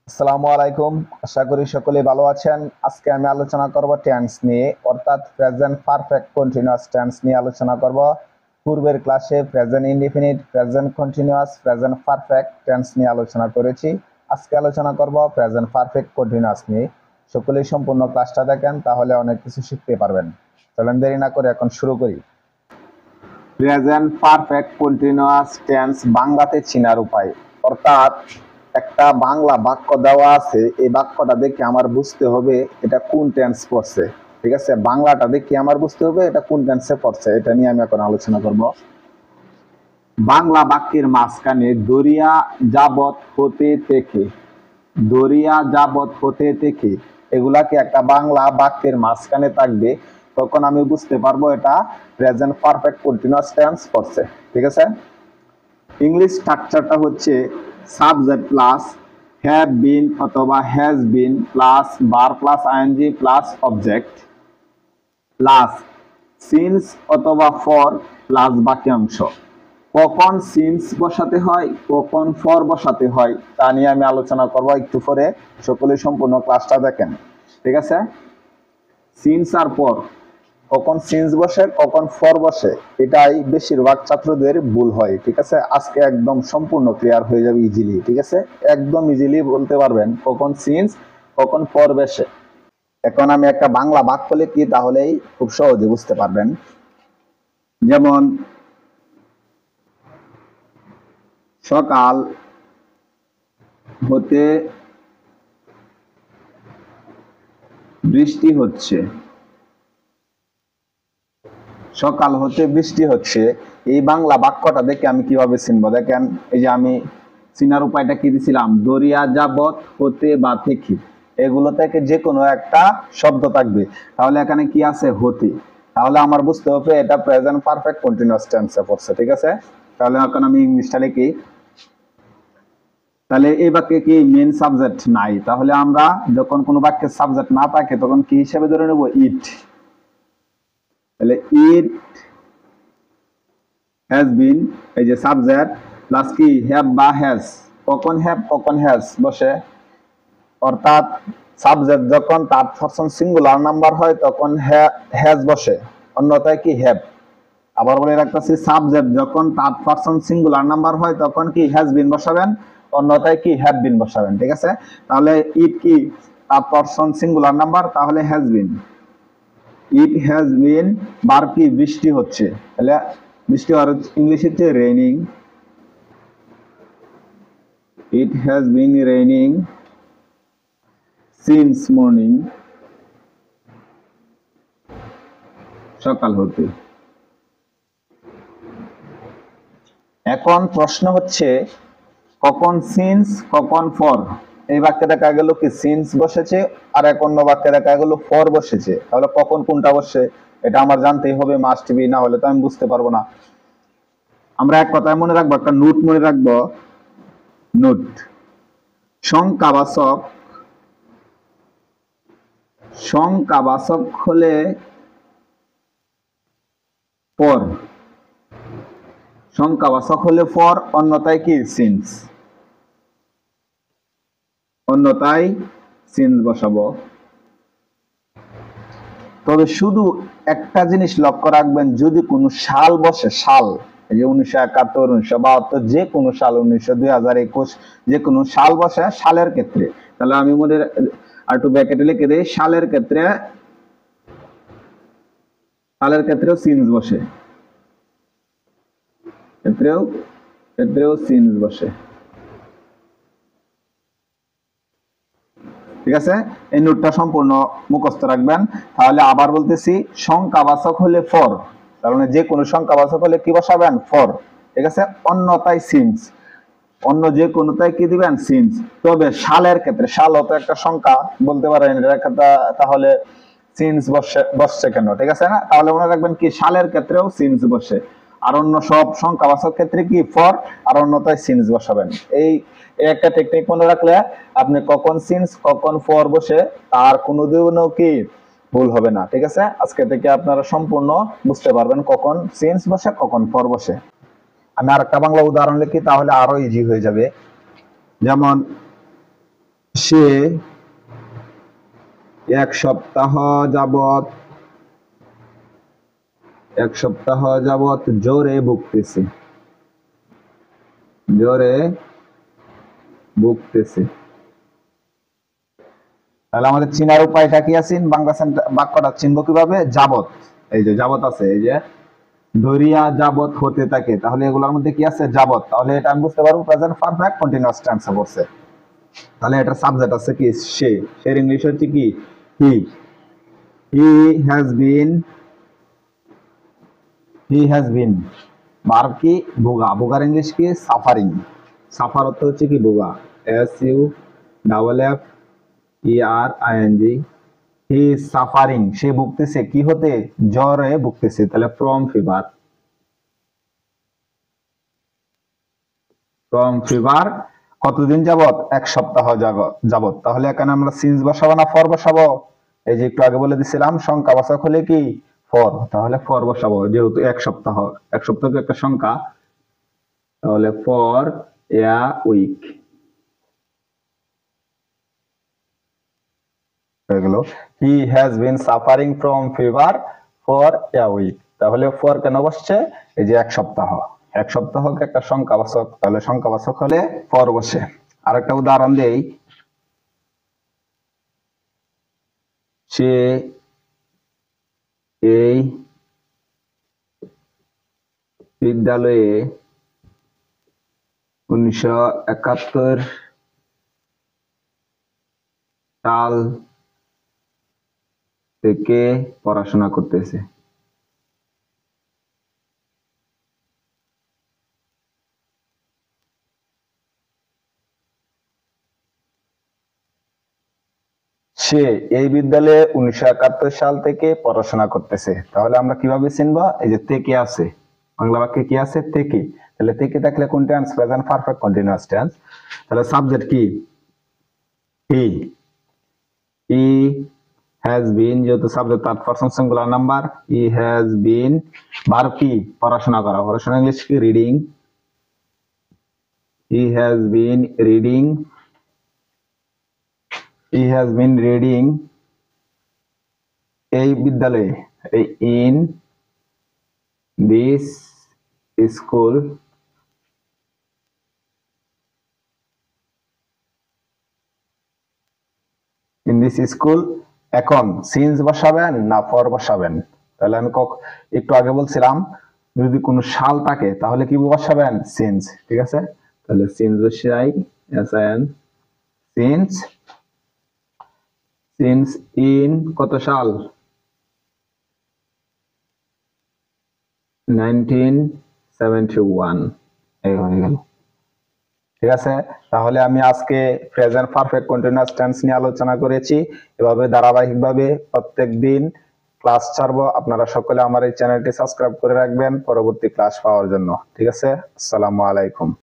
আসসালামু আলাইকুম। আশা করি সকলে ভালো আছেন। আজকে আমি আলোচনা করব টেন্স নিয়ে, অর্থাৎ প্রেজেন্ট পারফেক্ট কন্টিনিউয়াস টেন্স নিয়ে আলোচনা করব। পূর্বের ক্লাসে present indefinite, present continuous, present perfect tense নিয়ে আলোচনা করেছি। আজকে আলোচনা করব প্রেজেন্ট পারফেক্ট কন্টিনিউয়াস নিয়ে। সকলেই সম্পূর্ণ ক্লাসটা দেখেন, তাহলে অনেক কিছু শিখতে পারবেন। চলেন দেরি না করে এখন শুরু করি। প্রেজেন্ট পারফেক্ট কন্টিনিউয়াস টেন্স বাংলাতে চিনার উপায়, অর্থাৎ একটা বাংলা বাক্য দেওয়া আছে, এই বাক্যটা দেখে আমার বুঝতে হবে এটা কোন টেন্স পড়ছে। ঠিক আছে, বাংলাটা দেখে আমার বুঝতে হবে এটা কোন টেন্সে পড়ছে। এটা নিয়ে আমি এখন আলোচনা করব। বাংলা বাক্যের মাঝখানে দরিয়া যাবত হতে থেকে, দরিয়া যাবত হতে থেকে এগুলাকে একটা বাংলা বাক্যের মাঝখানে থাকবে, তখন আমি বুঝতে পারবো এটা প্রেজেন্ট পারফেক্ট কন্টিনিউয়াস টেন্স পড়ছে। ঠিক আছে, ইংলিশ স্ট্রাকচারটা হচ্ছে সাবজেক্ট প্লাস হ্যাভ বিন অথবা হ্যাজ বিন প্লাস বার plus ING plus object plus since অথবা ফর প্লাস বাক্যাংশ। কখন সিন্স বসাতে হয়, কখন ফর বসাতে হয় তা নিয়ে আমি আলোচনা করব একটু পরে। সকলে সম্পূর্ণ ক্লাসটা দেখেন। ঠিক আছে, সিন্স আর ফর, কখন সিন্স বসে কখন ফর বসে, এটাই বেশিরভাগ ছাত্রদের ভুল হয়। ঠিক আছে, আজকে একদম সম্পূর্ণ ক্লিয়ার হয়ে যাবে ইজিলি। ঠিক আছে, একদম ইজিলি বলতে পারবেন কখন সিন্স কখন ফর বসে। এখন আমি একটা বাংলা বাক্য লিখি, তাহলেই খুব সহজে বুঝতে পারবেন। যেমন সকাল হতে বৃষ্টি হচ্ছে, সকাল হতে বৃষ্টি হচ্ছে, এই বাংলা বাক্যটা দেখে আমি কিভাবে চিনবো দেখেন। এই যে আমি চিনার উপায়টা কি দিছিলাম, দরিয়া যাবত হতে বা থেকে, এগুলো থেকে যে কোনো একটা শব্দ থাকবে। তাহলে এখানে কি আছে, হতে, তাহলে আমার বুঝতে হবে এটা প্রেজেন্ট পারফেক্ট কন্টিনিউয়াস টেন্সে পড়ছে। ঠিক আছে, তাহলে এখন আমি ইংলিশটা লিখি। তাহলে এই বাক্যে কি মেন সাবজেক্ট নাই, তাহলে আমরা যখন কোনো বাক্যের সাবজেক্ট না থাকে তখন কি হিসেবে ধরে নেব, ইট। তাহলে ইট হ্যাজ বিন, এই যে সাবজেক্ট প্লাস কি হ্যাভ বা হ্যাজ, কখন হ্যাভ কখন হ্যাজ বসে, অর্থাৎ সাবজেক্ট যখন থার্ড পারসন সিঙ্গুলার নাম্বার হয় তখন হ্যাজ বসে, অন্যথায় কি হ্যাভ। আবার বলে রাখতেছি, সাবজেক্ট যখন থার্ড পারসন সিঙ্গুলার নাম্বার হয় তখন কি হ্যাজ বিন বসাবেন, অন্যথায় কি হ্যাভ বিন বসাবেন। ঠিক আছে, তাহলে ইট কি থার্ড পারসন সিঙ্গুলার নাম্বার, তাহলে has been. It has been বার কি বৃষ্টি হচ্ছে, তাহলে বৃষ্টি আর ইংলিশে হচ্ছে raining. It has been raining since morning, সকাল হতে। এখন প্রশ্ন হচ্ছে কখন সিন্স কখন ফর। এই বাক্যে দেখা গেল কি সিন্স বসেছে, আর এক অন্য বাক্যে দেখা গেল ফর বসেছে। তাহলে কখন কোনটা বসে এটা আমার জানতেই হবে, মাস্ট বি, না হলে তো আমি বুঝতে পারবো না। আমরা এক কথায় মনে রাখবো, একটা নোট মনে রাখবো, নোট। সংখ্যাবাচক, সংখ্যাবাচক হলে ফর, সংখ্যাবাচক হলে ফর, অন্যথায় কি সিন্স, অন্যথায় সিন্স বসাবো। তবে শুধু একটা জিনিস লক্ষ্য রাখবেন, যদি কোনো সাল বসে, সাল, এই যে 1971, 1972, যে কোনো সাল, 2021, যে কোনো সাল বসে সালের ক্ষেত্রে, তাহলে আমি মনে আর একটু ব্র্যাকেটে লিখে দিই, সালের ক্ষেত্রে, সালের ক্ষেত্রেও সিন্স বসে, ক্ষেত্রেও সিন্স বসে। ঠিক আছে, এই নোটটা সম্পূর্ণ মুখস্থ রাখবেন। তাহলে আবার বলতেছি, সংখ্যাবাচক হলে ফর, তার মানে যে কোনো সংখ্যাবাচক হলে কি বসাবেন, ফর। ঠিক আছে, অন্যথায় সিন্স, অন্য যে কোনোটাই কি দিবেন, সিন্স। তবে সালের ক্ষেত্রে, সাল হতো একটা সংখ্যা বলতে পারেন, তাহলে সিন্স বসছে কেন। ঠিক আছে না, তাহলে মনে রাখবেন কি সালের ক্ষেত্রেও সিন্স বসে, আর অন্য সব সংখ্যাবাচক ক্ষেত্রে কি ফর, আর অন্যথায় সিন্স বসাবেন। এই একটা টেকনিক মনে রাখলে আপনি কখন সিন্স কখন ফর বসে তার কোনোদিনও কি ভুল হবে না। ঠিক আছে, আজকে থেকে আপনারা সম্পূর্ণ বুঝতে পারবেন কখন সিন্স বসে কখন ফর বসে। আমি আরেকটা বাংলা উদাহরণ লিখি, তাহলে আরো ইজি হয়ে যাবে। যেমন সে এক সপ্তাহ যাবত জ্বরে ভুগতেছে। তাহলে আমাদের চিনার উপায়টা কি আছে? বাংলা বাক্যটা চিনবো কিভাবে? যাবত, এই যে যাবত আছে, এই যে ধরিয়া যাবত হতে থাকে, তাহলে এগুলোর মধ্যে কি আছে? যাবত। তাহলে এটা আমি বুঝতে পারবো প্রেজেন্ট পারফেক্ট কন্টিনিউয়াস টেন্সে পড়ছে। তাহলে এটার সাবজেক্ট আছে কি? সে। এর ইংলিশ হচ্ছে কি? হি। হি হ্যাজ বিন। ভার্ব কি? ভোগা। ভোগার ইংলিশ কি? সাফারিং। সাফার অর্থ হচ্ছে কি? ভোগা। SUFFERING। হি ইজ সাফারিং, সে ভুগতেছে কি হতে? জ্বরে ভুগতেছে। তাহলে ফ্রম ফিভার কতদিন যাবত? এক সপ্তাহ যাবত। তাহলে এখানে আমরা সিন্স বসাবো না ফর বসাবো? এই যে একটু আগে বলে দিছিলাম সংখ্যাবাচক হলে কি? ফর। তাহলে ফর বসাবো, যেহেতু এক সপ্তাহ কি একটা সংখ্যা, তাহলে ফর এ উইক হয়ে গেল। He has been suffering from fever for a week. তাহলে ফর কেন বসছে? এই যে এক সপ্তাহ কি একটা সংখ্যাবাচক, তাহলে সংখ্যাবাচক হলে ফর বসে। আরেকটা উদাহরণ দেই। সে এই বিদ্যালয়ে 1971 সাল থেকে পড়াশোনা করতেছে। সে এই বিদ্যালয়ে 1971 সাল থেকে পড়াশোনা করতেছে। তাহলে আমরা কিভাবে চিনবো? এই যে থেকে আছে, বাংলা বাক্যে কি আছে? থেকে। তাহলে থেকে থাকলে কোন tense? Present perfect continuous tense. তাহলে সাবজেক্ট কি? হি। হি হ্যাজ বিন, যেহেতু subject third person singular number, he has bin. Verb কি? পড়াশোনা করা। পড়াশোনা ইংলিশ কি? Reading. He has been reading. He has been reading এই বিদ্যালয়ে, ইন দিস স্কুল, এখন সিন্স বসাবেন না ফর বসাবেন? তাহলে আমি একটু আগে বলছিলাম যদি কোনো সাল থাকে তাহলে কি বসাবেন? সিন্স। ঠিক আছে, তাহলে সিন্স বসাই। সিন্স ইন কত সাল? 1971। এই হয়ে গেল। ঠিক আছে, তাহলে আমি আজকে প্রেজেন্ট পারফেক্ট কন্টিনিউয়াস টেন্স নিয়ে আলোচনা করেছি। এভাবে ধারাবাহিকভাবে প্রত্যেক দিন ক্লাস ছাড়বো। আপনারা সকলে আমার এই চ্যানেলটি সাবস্ক্রাইব করে রাখবেন পরবর্তী ক্লাস পাওয়ার জন্য। ঠিক আছে, আসসালামু আলাইকুম।